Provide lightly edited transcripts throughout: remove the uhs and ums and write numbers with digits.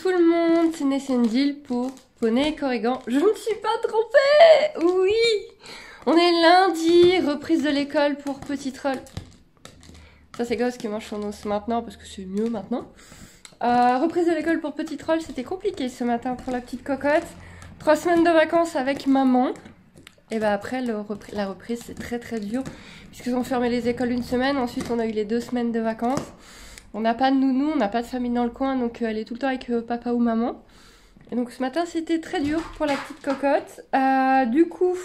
tout le monde, c'est Nessendil pour Poney et Corrigan. Je ne me suis pas trompée. Oui, on est lundi, reprise de l'école pour Petit Troll. Ça c'est Gosse qui mange son os maintenant parce que c'est mieux maintenant. Reprise de l'école pour Petit Troll, c'était compliqué ce matin pour la petite cocotte. 3 semaines de vacances avec maman. Et bah après la reprise c'est très dur puisqu'ils ont fermé les écoles une semaine. Ensuite on a eu les 2 semaines de vacances. On n'a pas de nounou, on n'a pas de famille dans le coin, donc elle est tout le temps avec papa ou maman. Et donc ce matin c'était très dur pour la petite cocotte. Du coup,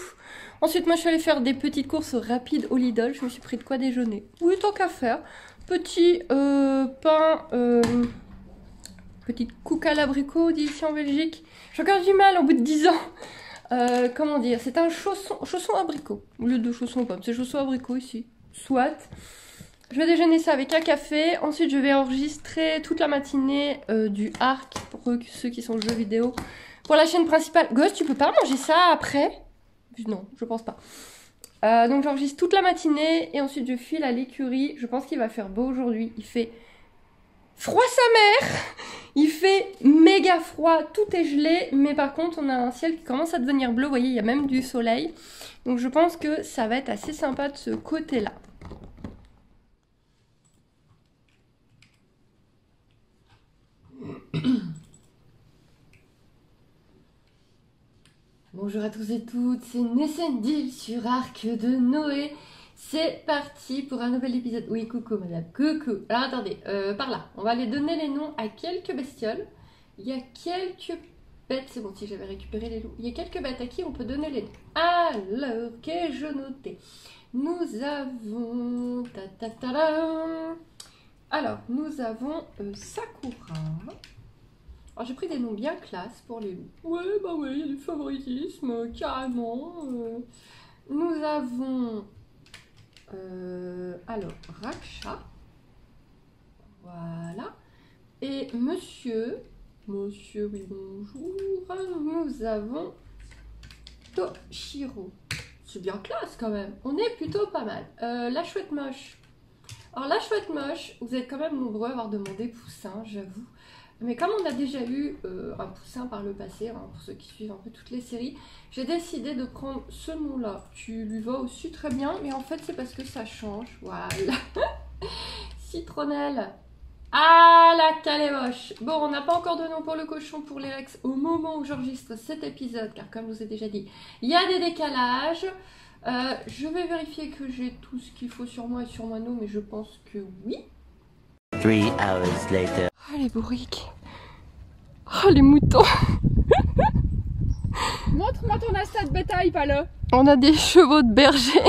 ensuite moi je suis allée faire des petites courses rapides au Lidl. Je me suis pris de quoi déjeuner. Oui, tant qu'à faire. Petit pain, petite couca à l'abricot, dit ici en Belgique. J'ai encore du mal au bout de 10 ans. Comment dire, c'est un chausson abricot. Au lieu de chausson aux pommes, c'est chausson abricot ici. Soit. Je vais déjeuner ça avec un café. Ensuite, je vais enregistrer toute la matinée du Ark pour ceux qui sont jeux vidéo. Pour la chaîne principale. Gosse, tu peux pas manger ça après? Non, je pense pas. Donc, j'enregistre toute la matinée et ensuite, je file à l'écurie. Je pense qu'il va faire beau aujourd'hui. Il fait froid sa mère. Il fait méga froid. Tout est gelé. Mais par contre, on a un ciel qui commence à devenir bleu. Vous voyez, il y a même du soleil. Donc, je pense que ça va être assez sympa de ce côté-là. Bonjour à tous et toutes, c'est Nessendil sur Arc de Noé. C'est parti pour un nouvel épisode. Oui, coucou madame, coucou. Alors attendez, par là, on va aller donner les noms à quelques bestioles. Il y a quelques bêtes, c'est bon si j'avais récupéré les loups. Il y a quelques bêtes à qui on peut donner les noms. Alors, qu'ai-je noté? Nous avons... Alors, nous avons Sakura. Alors j'ai pris des noms bien classe pour les loups. Ouais, bah ouais, il y a du favoritisme, carrément. Nous avons... alors, Raksha. Voilà. Et monsieur... Monsieur, oui, bonjour. Nous avons Toshiro. C'est bien classe quand même. On est plutôt pas mal. La chouette moche. Alors la chouette moche, vous êtes quand même nombreux à avoir demandé Poussin, j'avoue. Mais comme on a déjà eu un Poussin par le passé, hein, pour ceux qui suivent un peu toutes les séries, j'ai décidé de prendre ce nom-là, qui lui va aussi très bien, mais en fait c'est parce que ça change, voilà. Citronnelle. Ah, la calémoche. Bon, on n'a pas encore de nom pour le cochon, pour les Rex, au moment où j'enregistre cet épisode, car comme je vous ai déjà dit, il y a des décalages. Je vais vérifier que j'ai tout ce qu'il faut sur moi et sur Mano, mais je pense que oui. 3 hours later. Oh les bourriques. Oh les moutons. Montre-moi ton astat de bétail, pas là. On a des chevaux de berger.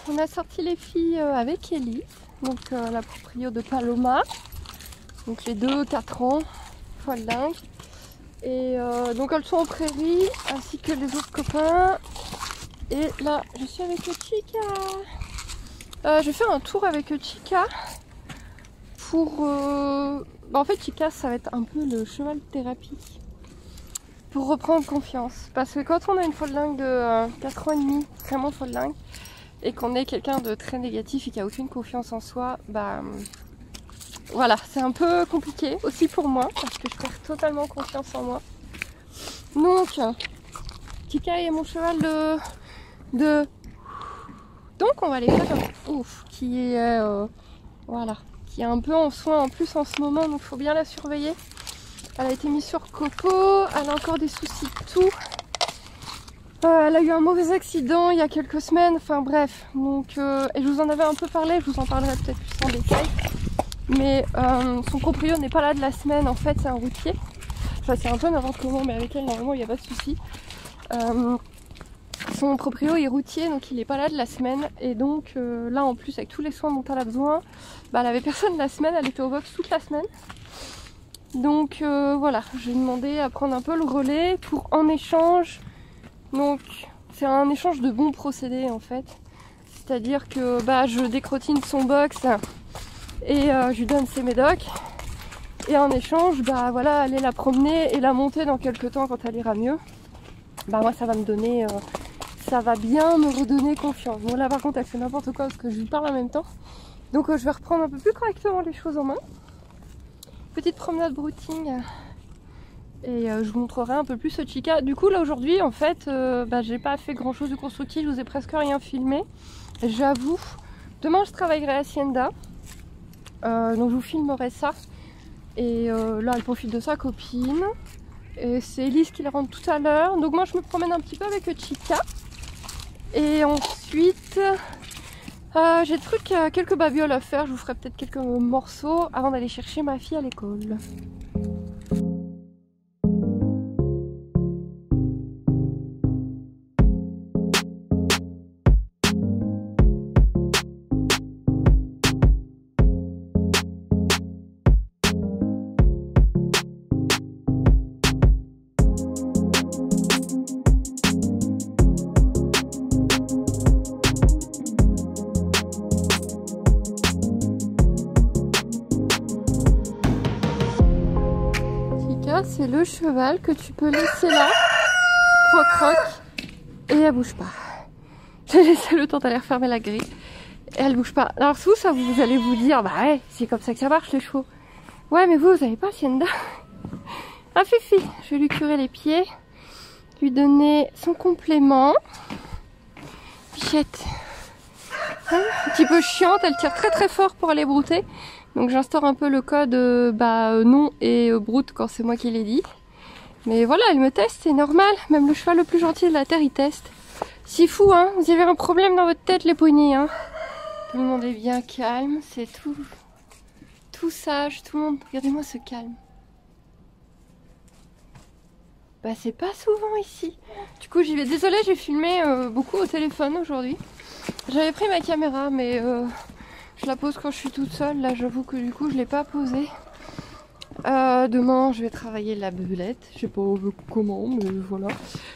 On a sorti les filles avec Ellie, donc la proprio de Paloma, donc les 2-4 ans, folle dingue. Et donc elles sont en prairie, ainsi que les autres copains. Et là, je suis avec le Chica. Je vais faire un tour avec Chica pour... en fait Chica ça va être un peu le cheval de thérapie pour reprendre confiance. Parce que quand on a une folding de 4 ans et demi, vraiment folding, et qu'on est quelqu'un de très négatif et qui a aucune confiance en soi, bah voilà, c'est un peu compliqué aussi pour moi parce que je perds totalement confiance en moi. Donc Chica est mon cheval de... Donc on va aller faire un ouf qui est voilà, qui est un peu en soin en plus en ce moment, donc il faut bien la surveiller. Elle a été mise sur copeaux, elle a encore des soucis de tout. Elle a eu un mauvais accident il y a quelques semaines, enfin bref. Donc, et je vous en avais un peu parlé, je vous en parlerai peut-être plus en détail. Mais son proprio n'est pas là de la semaine, en fait c'est un routier. Enfin c'est un peu n'importe comment, mais avec elle normalement il n'y a pas de souci. Son proprio est routier, donc il n'est pas là de la semaine. Et donc là en plus avec tous les soins dont elle a besoin, bah, elle avait personne la semaine, elle était au box toute la semaine. Donc voilà, j'ai demandé à prendre un peu le relais pour en échange. Donc c'est un échange de bons procédés en fait. C'est-à-dire que bah, je décrotine son box et je lui donne ses médocs. Et en échange, bah voilà, aller la promener et la monter dans quelques temps quand elle ira mieux. Bah moi ça va me donner, ça va bien me redonner confiance. Bon là par contre elle fait n'importe quoi parce que je lui parle en même temps. Donc je vais reprendre un peu plus correctement les choses en main. Petite promenade brouting et je vous montrerai un peu plus ce Chica. Du coup là aujourd'hui en fait bah, j'ai pas fait grand chose de constructif, je vous ai presque rien filmé, j'avoue. Demain je travaillerai à Hacienda, donc je vous filmerai ça. Et là elle profite de sa copine et c'est Elise qui la rentre tout à l'heure. Donc moi je me promène un petit peu avec Chica et ensuite j'ai des trucs, quelques babioles à faire. Je vous ferai peut-être quelques morceaux avant d'aller chercher ma fille à l'école. C'est le cheval que tu peux laisser là, croc croc, et elle bouge pas. J'ai laissé le temps d'aller refermer la grille et elle bouge pas. Alors sous ça vous allez vous dire, bah ouais, c'est comme ça que ça marche les chevaux. Ouais mais vous avez pas Hacienda. Ah Fifi, je vais lui curer les pieds, lui donner son complément. Pichette, hein, un petit peu chiante, elle tire très très fort pour aller brouter. Donc j'instaure un peu le code non et broute quand c'est moi qui l'ai dit. Mais voilà, elle me teste, c'est normal. Même le cheval le plus gentil de la terre, il teste. C'est fou, hein. Vous avez un problème dans votre tête, les poignées, hein. Tout le monde est bien calme, c'est tout sage. Tout le monde, regardez-moi ce calme. Bah c'est pas souvent ici. Du coup j'y vais. Désolée, j'ai filmé beaucoup au téléphone aujourd'hui. J'avais pris ma caméra, mais... je la pose quand je suis toute seule. Là j'avoue que du coup je l'ai pas posée. Demain je vais travailler la belette. Je sais pas comment mais voilà.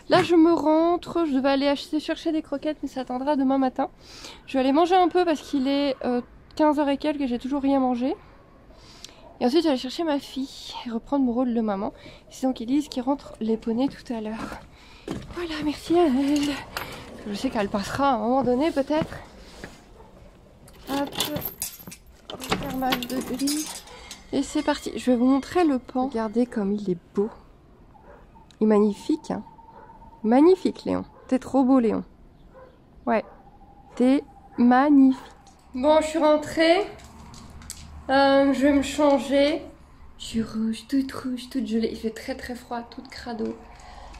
Là je me rentre. Je devais aller chercher des croquettes mais ça attendra demain matin. Je vais aller manger un peu parce qu'il est 15h et quelques et j'ai toujours rien mangé. Et ensuite je vais aller chercher ma fille et reprendre mon rôle de maman. C'est donc Elise qui rentre les poneys tout à l'heure. Voilà, merci à elle. Je sais qu'elle passera à un moment donné peut-être. Hop, refermage de grille. Et c'est parti. Je vais vous montrer le pan. Regardez comme il est beau. Il est magnifique, hein. Magnifique, Léon. T'es trop beau, Léon. Ouais. T'es magnifique. Bon, je suis rentrée. Je vais me changer. Je suis rouge, toute gelée. Il fait très très froid, toute crado.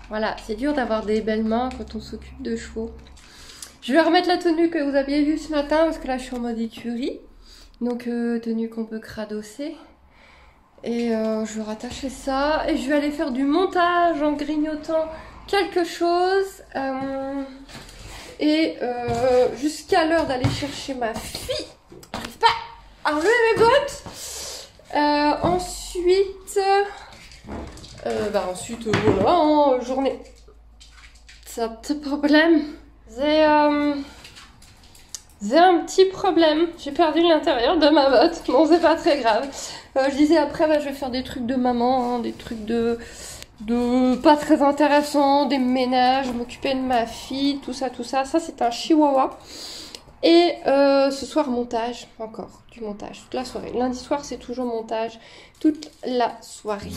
Voilà, c'est dur d'avoir des belles mains quand on s'occupe de chevaux. Je vais remettre la tenue que vous aviez vue ce matin parce que là je suis en mode écurie. Donc tenue qu'on peut cradosser. Et je vais rattacher ça. Et je vais aller faire du montage en grignotant quelque chose. Jusqu'à l'heure d'aller chercher ma fille. J'arrive pas à enlever mes bottes. Ensuite, voilà, hein, journée. C'est un petit problème. C'est J'ai un petit problème, j'ai perdu l'intérieur de ma botte. Bon, c'est pas très grave. Je disais après, bah, je vais faire des trucs de maman, hein, des trucs de pas très intéressants, des ménages, m'occuper de ma fille, tout ça, tout ça. Ça, c'est un chihuahua. Et ce soir, montage, encore du montage, toute la soirée. Lundi soir, c'est toujours montage, toute la soirée.